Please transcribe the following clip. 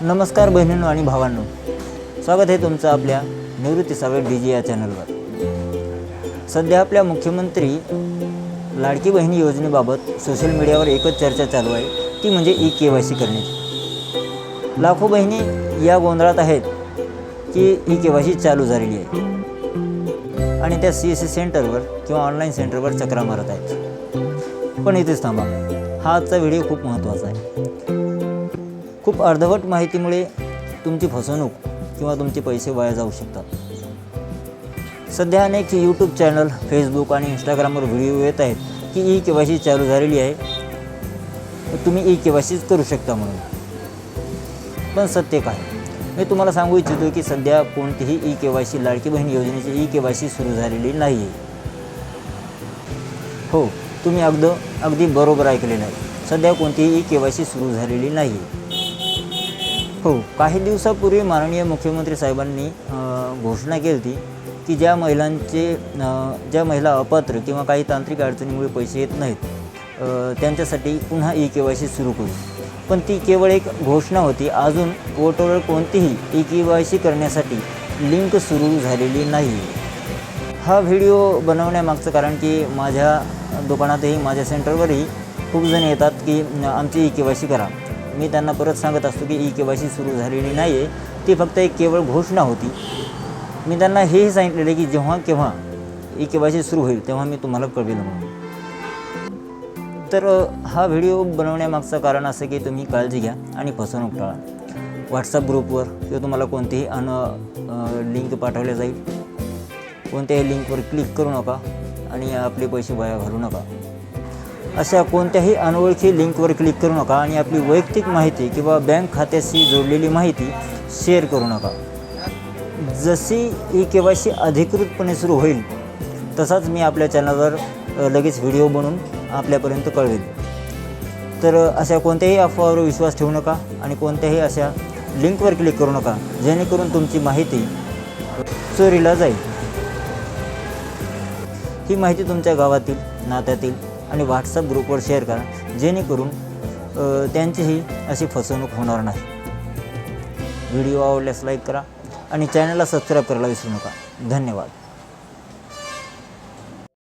नमस्कार बहिणींनो आणि भावांनो, स्वागत आहे तुमचं आपल्या निवृत्ती सावळे DG या चॅनलवर। सध्या आपल्या मुख्यमंत्री लाडकी बहिणी योजनेबाबत सोशल मीडियावर एकच चर्चा चालू आहे, ती म्हणजे KYC करण्याची। लाखो बहिणी या गोंधळात आहेत की KYC चालू झालेली आहे आणि त्या CSC सेंटरवर किंवा ऑनलाईन सेंटरवर चक्रा मारत आहेत। पण इथेच थांबा, हा आजचा व्हिडिओ खूप महत्त्वाचा आहे। खूप अर्धवट माहितीमुळे तुमची फसवणूक किंवा तुमचे पैसे वाया जाऊ शकतात। सध्या अनेक यूट्यूब चॅनल, फेसबुक आणि इंस्टाग्रामवर व्हिडिओ येत आहेत की KYC चालू झालेली आहे, तुम्ही KYC करू शकता म्हणून। पण सत्य काय? मी तुम्हाला सांगू इच्छितो की सध्या कोणतीही KYC लाडकी बहीण योजनेची KYC सुरू झालेली नाही आहे। हो, तुम्ही अगदी बरोबर ऐकलेलं आहे, सध्या कोणतीही KYC सुरू झालेली नाही आहे। हो, काही दिवसापूर्वी माननीय मुख्यमंत्री साहेबांनी घोषणा केली होती की ज्या महिला अपात्र किंवा काही तांत्रिक अडचणीमुळे पैसे येत नाहीत त्यांच्यासाठी पुन्हा KYC सुरू करू। पण ती केवळ एक घोषणा होती, अजून पोर्टलवर कोणतीही KYC करण्यासाठी लिंक सुरू झालेली नाही। हा व्हिडिओ बनवण्यामागचं कारण की माझ्या दुकानातही, माझ्या सेंटरवरही खूप जण येतात की आमची KYC करा। मी त्यांना परत सांगत असतो की KYC सुरू झालेली नाही आहे, ती फक्त एक केवळ घोषणा होती। मी त्यांना हेही सांगितलेलं की जेव्हा केव्हा KYC सुरू होईल तेव्हा मी तुम्हाला कळवेल म्हणून। तर हा व्हिडिओ बनवण्यामागचं कारण असं की तुम्ही काळजी घ्या आणि फसवणूक टाळा। व्हॉट्सअप ग्रुपवर किंवा तुम्हाला कोणतीही लिंक पाठवल्या जाईल, कोणत्याही लिंकवर क्लिक करू नका आणि आपले पैसे वाया घालवू नका। अशा कोणत्याही अनोळखी लिंकवर क्लिक करू नका आणि आपली वैयक्तिक माहिती किंवा बँक खात्याशी जोडलेली माहिती शेअर करू नका। जशी KYC अधिकृतपणे सुरू होईल तसाच मी आपल्या चॅनलवर लगेच व्हिडिओ बनवून आपल्यापर्यंत कळवेल। तर अशा कोणत्याही अफवावर विश्वास ठेवू नका आणि कोणत्याही अशा लिंकवर क्लिक करू नका जेणेकरून तुमची माहिती चोरीला जाईल। ही माहिती तुमच्या गावातील, नात्यातील आणि व्हॉट्सअप ग्रुपवर शेअर करा जेणेकरून त्यांचीही अशी फसवणूक होणार नाही। व्हिडिओ आवडल्यास लाईक करा आणि चॅनलला सबस्क्राईब करायला विसरू नका। धन्यवाद।